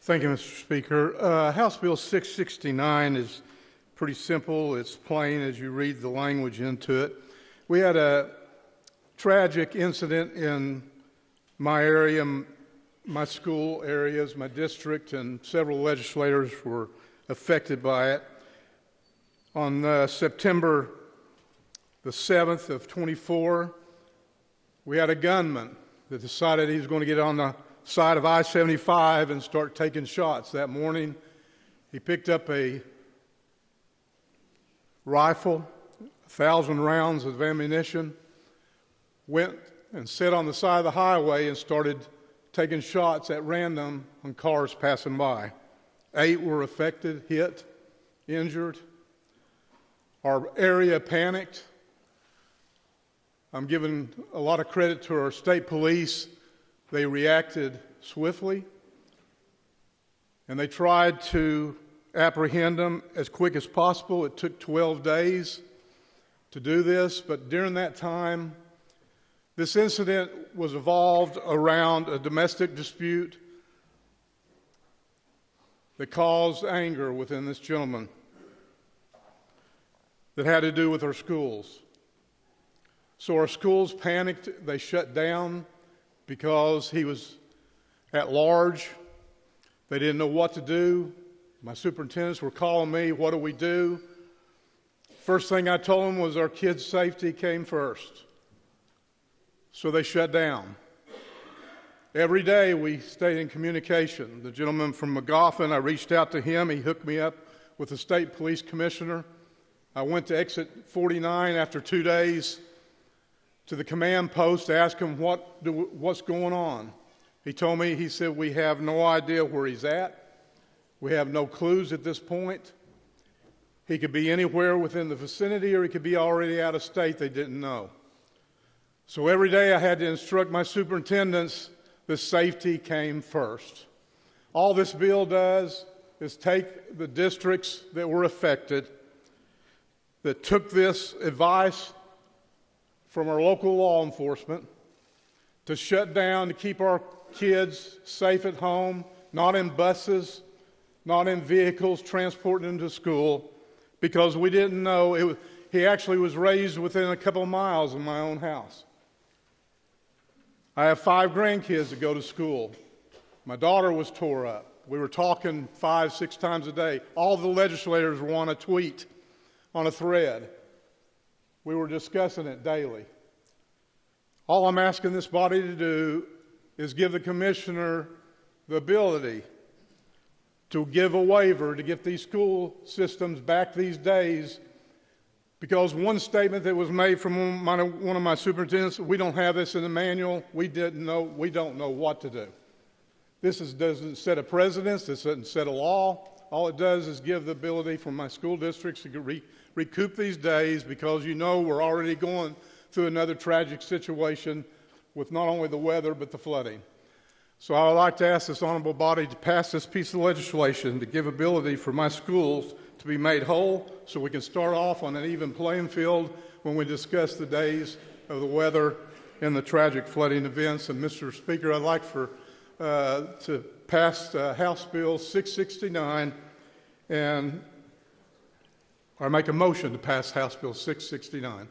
Thank you, Mr. Speaker. House Bill 669 is pretty simple. It's plain as you read the language into it. We had a tragic incident in my area, my school areas, my district, and several legislators were affected by it. On September the 7th of 24, we had a gunman that decided he was going to get on the side of I-75 and start taking shots. That morning, he picked up a rifle, 1,000 rounds of ammunition, went and sat on the side of the highway and started taking shots at random on cars passing by. 8 were affected, hit, injured. Our area panicked. I'm giving a lot of credit to our state police. They reacted swiftly, and they tried to apprehend them as quick as possible. It took 12 days to do this, but during that time, this incident was evolved around a domestic dispute that caused anger within this gentleman that had to do with our schools. So our schools panicked. They shut down because he was at large. They didn't know what to do. My superintendents were calling me, what do we do? First thing I told them was our kids' safety came first. So they shut down. Every day we stayed in communication. The gentleman from McGoffin, I reached out to him. He hooked me up with the state police commissioner. I went to exit 49 after 2 days to the command post to ask him what's going on. He told me, he said, we have no idea where he's at. We have no clues at this point. He could be anywhere within the vicinity, or he could be already out of state. They didn't know. So every day I had to instruct my superintendents that safety came first. All this bill does is take the districts that were affected, that took this advice from our local law enforcement to shut down, to keep our kids safe at home, not in buses, not in vehicles, transporting them to school, because we didn't know. He actually was raised within a couple of miles of my own house. I have 5 grandkids that go to school. My daughter was tore up. We were talking 5, 6 times a day. All the legislators were on a tweet, on a thread. We were discussing it daily. All I'm asking this body to do is give the commissioner the ability to give a waiver to get these school systems back these days, because one statement that was made from one of my superintendents, we don't have this in the manual, we don't know what to do. This doesn't set a precedence, this doesn't set a law. All it does is give the ability for my school districts to recoup these days, because we're already going through another tragic situation with not only the weather but the flooding. So I would like to ask this honorable body to pass this piece of legislation to give ability for my schools to be made whole, so we can start off on an even playing field when we discuss the days of the weather and the tragic flooding events. And Mr. Speaker, I'd like to pass House Bill 669, and I make a motion to pass House Bill 669.